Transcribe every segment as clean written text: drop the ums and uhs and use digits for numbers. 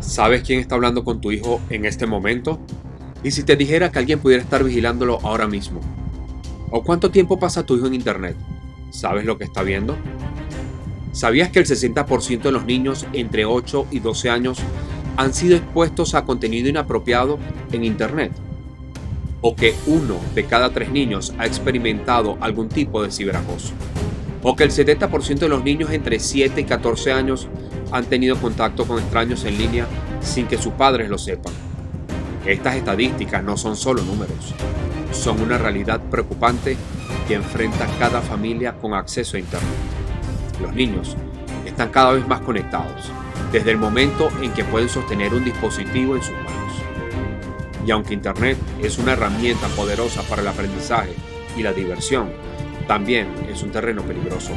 ¿Sabes quién está hablando con tu hijo en este momento? ¿Y si te dijera que alguien pudiera estar vigilándolo ahora mismo? ¿O cuánto tiempo pasa tu hijo en internet? ¿Sabes lo que está viendo? ¿Sabías que el 60% de los niños entre 8 y 12 años han sido expuestos a contenido inapropiado en internet? ¿O que uno de cada 3 niños ha experimentado algún tipo de ciberacoso? ¿O que el 70% de los niños entre 7 y 14 años han tenido contacto con extraños en línea sin que sus padres lo sepan? Estas estadísticas no son solo números, son una realidad preocupante que enfrenta cada familia con acceso a Internet. Los niños están cada vez más conectados, desde el momento en que pueden sostener un dispositivo en sus manos. Y aunque Internet es una herramienta poderosa para el aprendizaje y la diversión, también es un terreno peligroso,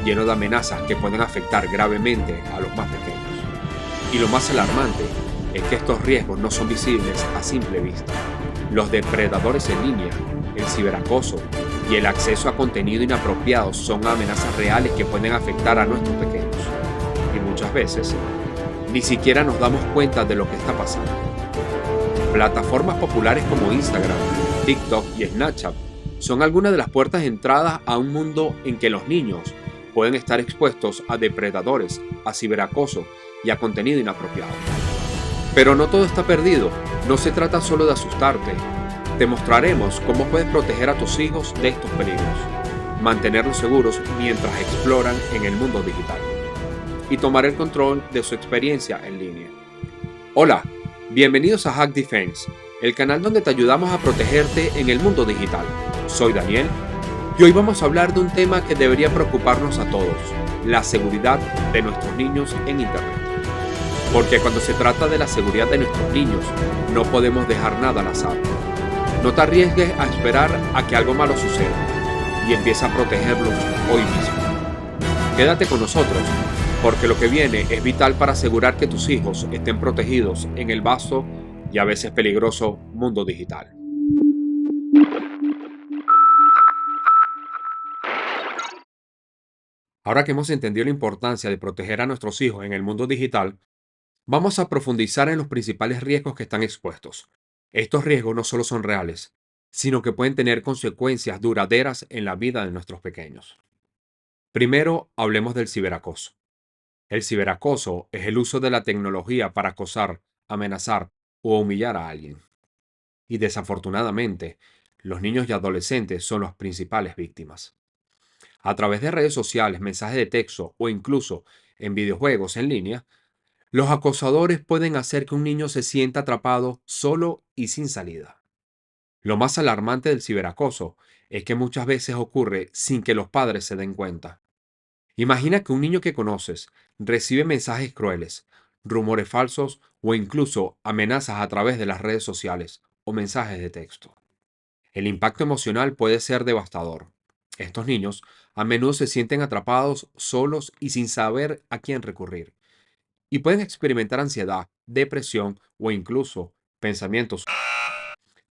lleno de amenazas que pueden afectar gravemente a los más pequeños. Y lo más alarmante es que estos riesgos no son visibles a simple vista. Los depredadores en línea, el ciberacoso y el acceso a contenido inapropiado son amenazas reales que pueden afectar a nuestros pequeños. Y muchas veces, ni siquiera nos damos cuenta de lo que está pasando. Plataformas populares como Instagram, TikTok y Snapchat son algunas de las puertas de entrada a un mundo en que los niños pueden estar expuestos a depredadores, a ciberacoso y a contenido inapropiado. Pero no todo está perdido, no se trata solo de asustarte. Te mostraremos cómo puedes proteger a tus hijos de estos peligros, mantenerlos seguros mientras exploran en el mundo digital y tomar el control de su experiencia en línea. Hola, bienvenidos a Hack Defense, el canal donde te ayudamos a protegerte en el mundo digital. Soy Daniel y hoy vamos a hablar de un tema que debería preocuparnos a todos, la seguridad de nuestros niños en Internet. Porque cuando se trata de la seguridad de nuestros niños, no podemos dejar nada al azar. No te arriesgues a esperar a que algo malo suceda y empieza a protegerlos hoy mismo. Quédate con nosotros, porque lo que viene es vital para asegurar que tus hijos estén protegidos en el vasto y a veces peligroso mundo digital. Ahora que hemos entendido la importancia de proteger a nuestros hijos en el mundo digital, vamos a profundizar en los principales riesgos que están expuestos. Estos riesgos no solo son reales, sino que pueden tener consecuencias duraderas en la vida de nuestros pequeños. Primero, hablemos del ciberacoso. El ciberacoso es el uso de la tecnología para acosar, amenazar o humillar a alguien. Y desafortunadamente, los niños y adolescentes son las principales víctimas. A través de redes sociales, mensajes de texto o incluso en videojuegos en línea, los acosadores pueden hacer que un niño se sienta atrapado solo y sin salida. Lo más alarmante del ciberacoso es que muchas veces ocurre sin que los padres se den cuenta. Imagina que un niño que conoces recibe mensajes crueles, rumores falsos o incluso amenazas a través de las redes sociales o mensajes de texto. El impacto emocional puede ser devastador. Estos niños a menudo se sienten atrapados, solos y sin saber a quién recurrir, y pueden experimentar ansiedad, depresión o incluso pensamientos.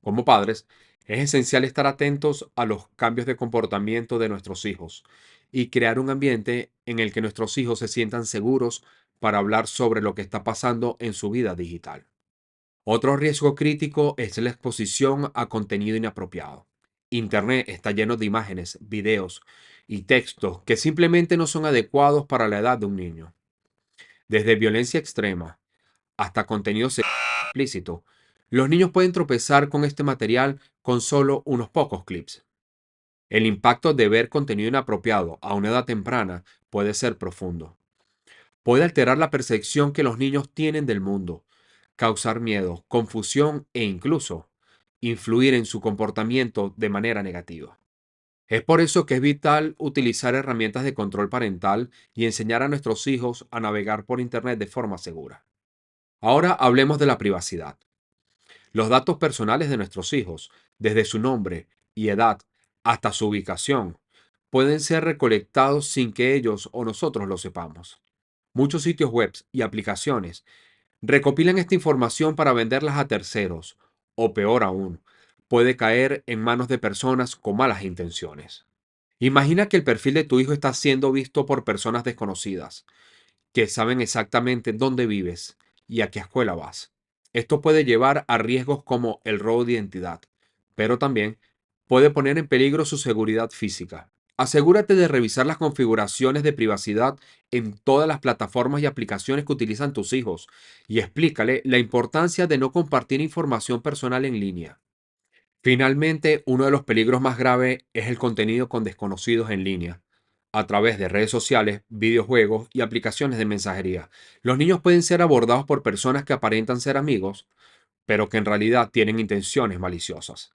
Como padres, es esencial estar atentos a los cambios de comportamiento de nuestros hijos y crear un ambiente en el que nuestros hijos se sientan seguros para hablar sobre lo que está pasando en su vida digital. Otro riesgo crítico es la exposición a contenido inapropiado. Internet está lleno de imágenes, videos y textos que simplemente no son adecuados para la edad de un niño. Desde violencia extrema hasta contenido explícito, los niños pueden tropezar con este material con solo unos pocos clips. El impacto de ver contenido inapropiado a una edad temprana puede ser profundo. Puede alterar la percepción que los niños tienen del mundo, causar miedo, confusión e incluso influir en su comportamiento de manera negativa. Es por eso que es vital utilizar herramientas de control parental y enseñar a nuestros hijos a navegar por Internet de forma segura. Ahora hablemos de la privacidad. Los datos personales de nuestros hijos, desde su nombre y edad hasta su ubicación, pueden ser recolectados sin que ellos o nosotros lo sepamos. Muchos sitios web y aplicaciones recopilan esta información para venderlas a terceros, o peor aún, puede caer en manos de personas con malas intenciones. Imagina que el perfil de tu hijo está siendo visto por personas desconocidas, que saben exactamente dónde vives, y a qué escuela vas. Esto puede llevar a riesgos como el robo de identidad, pero también puede poner en peligro su seguridad física. Asegúrate de revisar las configuraciones de privacidad en todas las plataformas y aplicaciones que utilizan tus hijos y explícale la importancia de no compartir información personal en línea. Finalmente, uno de los peligros más graves es el contenido con desconocidos en línea, a través de redes sociales, videojuegos y aplicaciones de mensajería. Los niños pueden ser abordados por personas que aparentan ser amigos, pero que en realidad tienen intenciones maliciosas.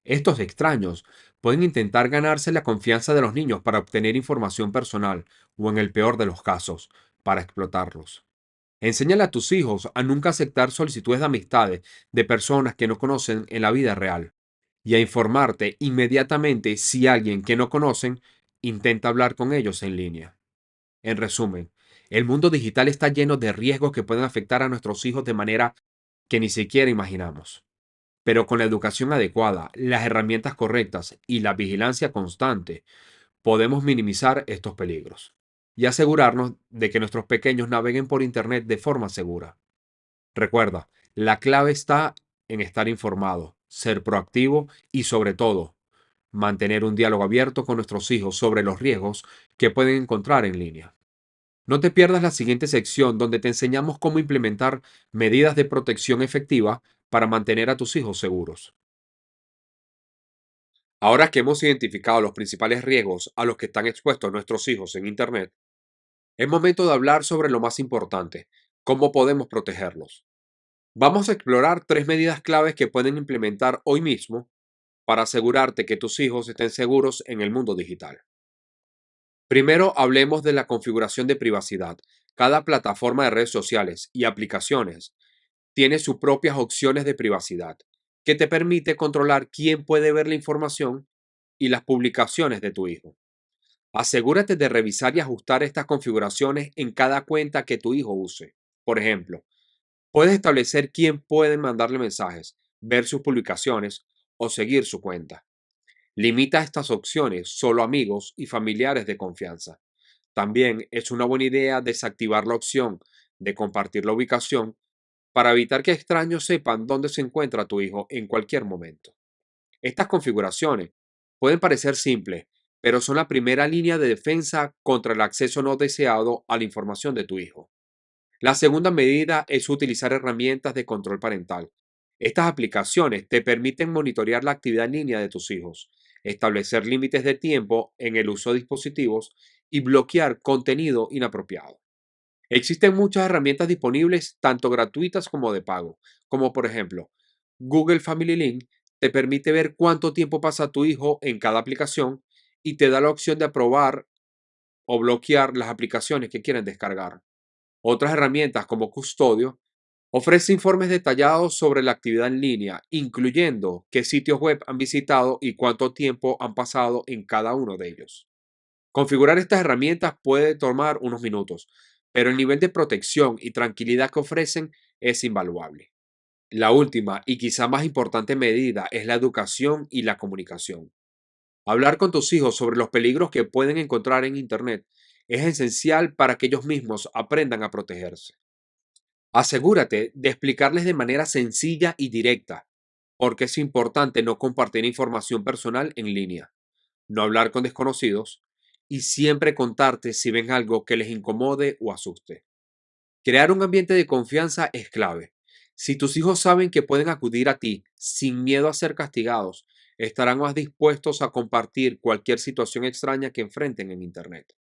Estos extraños pueden intentar ganarse la confianza de los niños para obtener información personal o, en el peor de los casos, para explotarlos. Enséñale a tus hijos a nunca aceptar solicitudes de amistades de personas que no conocen en la vida real y a informarte inmediatamente si alguien que no conocen intenta hablar con ellos en línea. En resumen, el mundo digital está lleno de riesgos que pueden afectar a nuestros hijos de manera que ni siquiera imaginamos. Pero con la educación adecuada, las herramientas correctas y la vigilancia constante, podemos minimizar estos peligros y asegurarnos de que nuestros pequeños naveguen por Internet de forma segura. Recuerda, la clave está en estar informado, ser proactivo y, sobre todo, mantener un diálogo abierto con nuestros hijos sobre los riesgos que pueden encontrar en línea. No te pierdas la siguiente sección donde te enseñamos cómo implementar medidas de protección efectiva para mantener a tus hijos seguros. Ahora que hemos identificado los principales riesgos a los que están expuestos nuestros hijos en Internet, es momento de hablar sobre lo más importante, cómo podemos protegerlos. Vamos a explorar tres medidas claves que pueden implementar hoy mismo para asegurarte que tus hijos estén seguros en el mundo digital. Primero, hablemos de la configuración de privacidad. Cada plataforma de redes sociales y aplicaciones tiene sus propias opciones de privacidad, que te permite controlar quién puede ver la información y las publicaciones de tu hijo. Asegúrate de revisar y ajustar estas configuraciones en cada cuenta que tu hijo use. Por ejemplo, puedes establecer quién puede mandarle mensajes, ver sus publicaciones o seguir su cuenta. Limita estas opciones solo a amigos y familiares de confianza. También es una buena idea desactivar la opción de compartir la ubicación para evitar que extraños sepan dónde se encuentra tu hijo en cualquier momento. Estas configuraciones pueden parecer simples, pero son la primera línea de defensa contra el acceso no deseado a la información de tu hijo. La segunda medida es utilizar herramientas de control parental. Estas aplicaciones te permiten monitorear la actividad en línea de tus hijos, establecer límites de tiempo en el uso de dispositivos y bloquear contenido inapropiado. Existen muchas herramientas disponibles, tanto gratuitas como de pago, como por ejemplo, Google Family Link te permite ver cuánto tiempo pasa tu hijo en cada aplicación y te da la opción de aprobar o bloquear las aplicaciones que quieren descargar. Otras herramientas como Custodio ofrece informes detallados sobre la actividad en línea, incluyendo qué sitios web han visitado y cuánto tiempo han pasado en cada uno de ellos. Configurar estas herramientas puede tomar unos minutos, pero el nivel de protección y tranquilidad que ofrecen es invaluable. La última y quizá más importante medida es la educación y la comunicación. Hablar con tus hijos sobre los peligros que pueden encontrar en Internet es esencial para que ellos mismos aprendan a protegerse. Asegúrate de explicarles de manera sencilla y directa, porque es importante no compartir información personal en línea, no hablar con desconocidos y siempre contarte si ven algo que les incomode o asuste. Crear un ambiente de confianza es clave. Si tus hijos saben que pueden acudir a ti sin miedo a ser castigados, estarán más dispuestos a compartir cualquier situación extraña que enfrenten en Internet.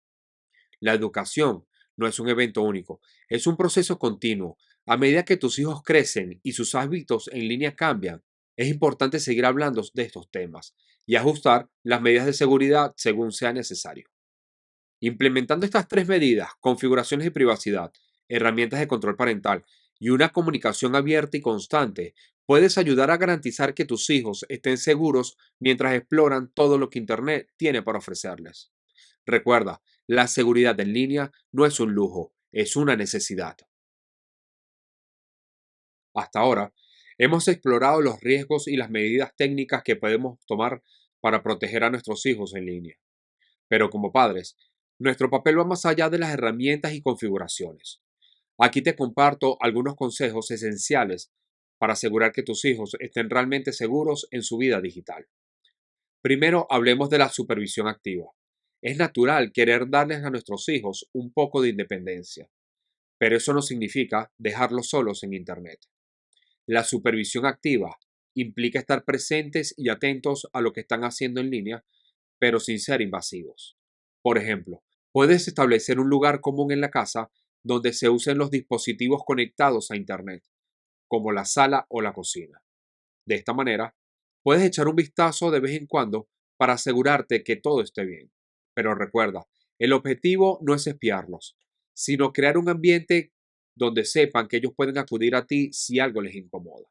La educación no es un evento único, es un proceso continuo. A medida que tus hijos crecen y sus hábitos en línea cambian, es importante seguir hablando de estos temas y ajustar las medidas de seguridad según sea necesario. Implementando estas tres medidas, configuraciones de privacidad, herramientas de control parental y una comunicación abierta y constante, puedes ayudar a garantizar que tus hijos estén seguros mientras exploran todo lo que Internet tiene para ofrecerles. Recuerda, la seguridad en línea no es un lujo, es una necesidad. Hasta ahora, hemos explorado los riesgos y las medidas técnicas que podemos tomar para proteger a nuestros hijos en línea. Pero como padres, nuestro papel va más allá de las herramientas y configuraciones. Aquí te comparto algunos consejos esenciales para asegurar que tus hijos estén realmente seguros en su vida digital. Primero, hablemos de la supervisión activa. Es natural querer darles a nuestros hijos un poco de independencia, pero eso no significa dejarlos solos en Internet. La supervisión activa implica estar presentes y atentos a lo que están haciendo en línea, pero sin ser invasivos. Por ejemplo, puedes establecer un lugar común en la casa donde se usen los dispositivos conectados a Internet, como la sala o la cocina. De esta manera, puedes echar un vistazo de vez en cuando para asegurarte que todo esté bien. Pero recuerda, el objetivo no es espiarlos, sino crear un ambiente donde sepan que ellos pueden acudir a ti si algo les incomoda.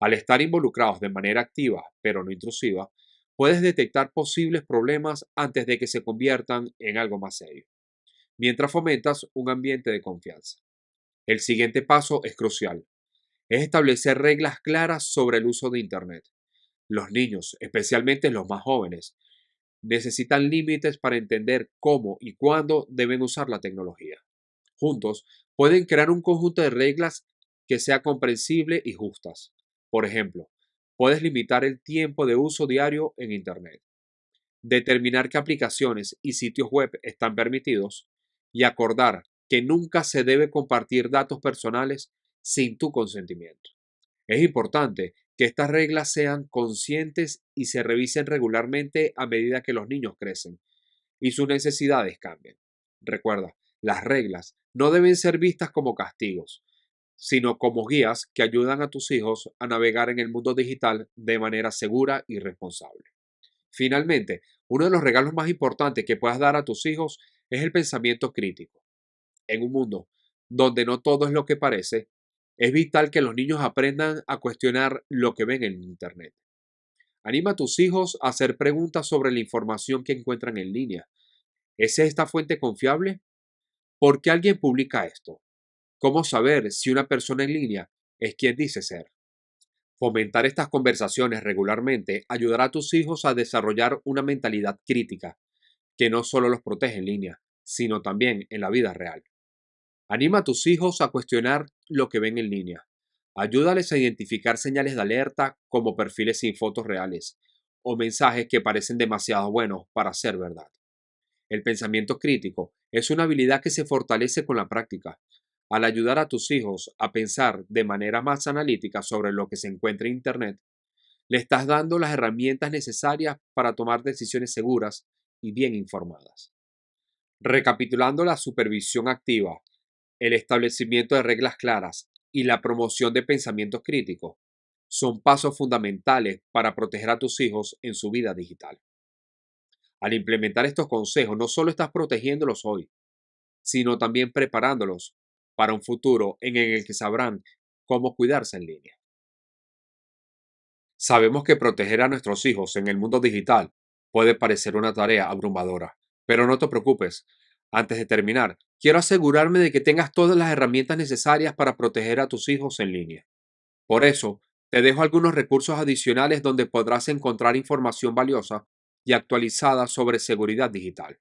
Al estar involucrados de manera activa, pero no intrusiva, puedes detectar posibles problemas antes de que se conviertan en algo más serio, mientras fomentas un ambiente de confianza. El siguiente paso es crucial. Es establecer reglas claras sobre el uso de Internet. Los niños, especialmente los más jóvenes, necesitan límites para entender cómo y cuándo deben usar la tecnología. Juntos, pueden crear un conjunto de reglas que sea comprensible y justas. Por ejemplo, puedes limitar el tiempo de uso diario en Internet, determinar qué aplicaciones y sitios web están permitidos y acordar que nunca se debe compartir datos personales sin tu consentimiento. Es importante que estas reglas sean conscientes y se revisen regularmente a medida que los niños crecen y sus necesidades cambian. Recuerda, las reglas no deben ser vistas como castigos, sino como guías que ayudan a tus hijos a navegar en el mundo digital de manera segura y responsable. Finalmente, uno de los regalos más importantes que puedas dar a tus hijos es el pensamiento crítico. En un mundo donde no todo es lo que parece, es vital que los niños aprendan a cuestionar lo que ven en Internet. Anima a tus hijos a hacer preguntas sobre la información que encuentran en línea. ¿Es esta fuente confiable? ¿Por qué alguien publica esto? ¿Cómo saber si una persona en línea es quien dice ser? Fomentar estas conversaciones regularmente ayudará a tus hijos a desarrollar una mentalidad crítica que no solo los protege en línea, sino también en la vida real. Anima a tus hijos a cuestionar lo que ven en línea. Ayúdales a identificar señales de alerta como perfiles sin fotos reales o mensajes que parecen demasiado buenos para ser verdad. El pensamiento crítico es una habilidad que se fortalece con la práctica. Al ayudar a tus hijos a pensar de manera más analítica sobre lo que se encuentra en Internet, le estás dando las herramientas necesarias para tomar decisiones seguras y bien informadas. Recapitulando, la supervisión activa, el establecimiento de reglas claras y la promoción de pensamientos críticos son pasos fundamentales para proteger a tus hijos en su vida digital. Al implementar estos consejos, no solo estás protegiéndolos hoy, sino también preparándolos para un futuro en el que sabrán cómo cuidarse en línea. Sabemos que proteger a nuestros hijos en el mundo digital puede parecer una tarea abrumadora, pero no te preocupes. Antes de terminar, quiero asegurarme de que tengas todas las herramientas necesarias para proteger a tus hijos en línea. Por eso, te dejo algunos recursos adicionales donde podrás encontrar información valiosa y actualizada sobre seguridad digital.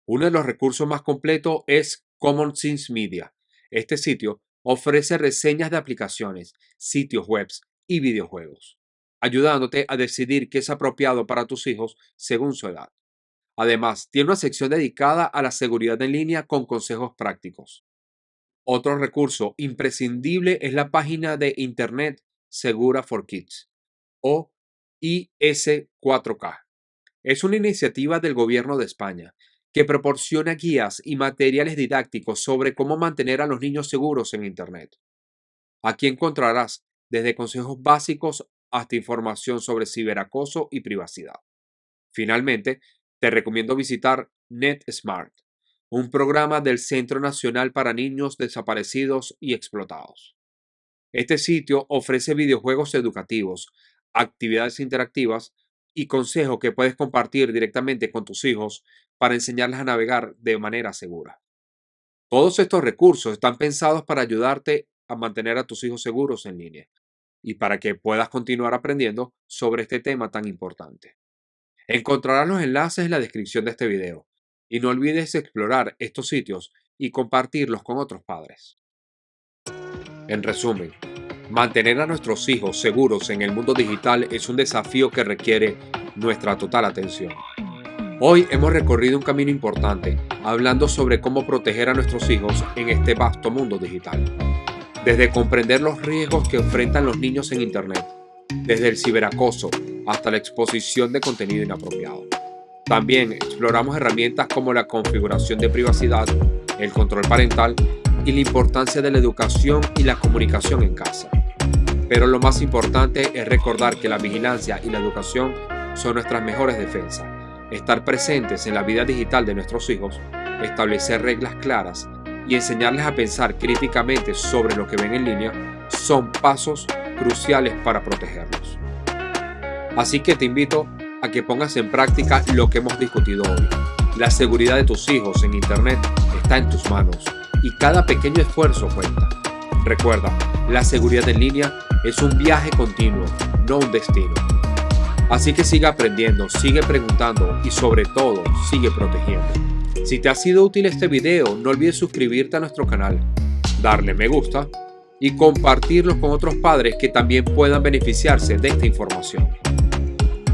Uno de los recursos más completos es Common Sense Media. Este sitio ofrece reseñas de aplicaciones, sitios web y videojuegos, ayudándote a decidir qué es apropiado para tus hijos según su edad. Además, tiene una sección dedicada a la seguridad en línea con consejos prácticos. Otro recurso imprescindible es la página de Internet Segura for Kids o IS4K. Es una iniciativa del Gobierno de España que proporciona guías y materiales didácticos sobre cómo mantener a los niños seguros en Internet. Aquí encontrarás desde consejos básicos hasta información sobre ciberacoso y privacidad. Finalmente, te recomiendo visitar NetSmart, un programa del Centro Nacional para Niños Desaparecidos y Explotados. Este sitio ofrece videojuegos educativos, actividades interactivas y consejos que puedes compartir directamente con tus hijos para enseñarles a navegar de manera segura. Todos estos recursos están pensados para ayudarte a mantener a tus hijos seguros en línea y para que puedas continuar aprendiendo sobre este tema tan importante. Encontrarás los enlaces en la descripción de este video y no olvides explorar estos sitios y compartirlos con otros padres. En resumen, mantener a nuestros hijos seguros en el mundo digital es un desafío que requiere nuestra total atención. Hoy hemos recorrido un camino importante, hablando sobre cómo proteger a nuestros hijos en este vasto mundo digital. Desde comprender los riesgos que enfrentan los niños en Internet, desde el ciberacoso hasta la exposición de contenido inapropiado. También exploramos herramientas como la configuración de privacidad, el control parental y la importancia de la educación y la comunicación en casa. Pero lo más importante es recordar que la vigilancia y la educación son nuestras mejores defensas. Estar presentes en la vida digital de nuestros hijos, establecer reglas claras y enseñarles a pensar críticamente sobre lo que ven en línea son pasos cruciales para protegerlos. Así que te invito a que pongas en práctica lo que hemos discutido hoy. La seguridad de tus hijos en Internet está en tus manos y cada pequeño esfuerzo cuenta. Recuerda, la seguridad en línea es un viaje continuo, no un destino. Así que sigue aprendiendo, sigue preguntando y sobre todo, sigue protegiendo. Si te ha sido útil este video, no olvides suscribirte a nuestro canal, darle me gusta y compartirlo con otros padres que también puedan beneficiarse de esta información.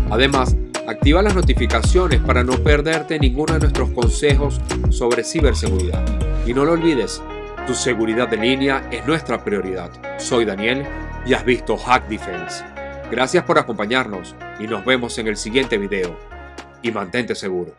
Además, activa las notificaciones para no perderte ninguno de nuestros consejos sobre ciberseguridad. Y no lo olvides, tu seguridad de línea es nuestra prioridad. Soy Daniel y has visto Hack Defense. Gracias por acompañarnos y nos vemos en el siguiente video. Y mantente seguro.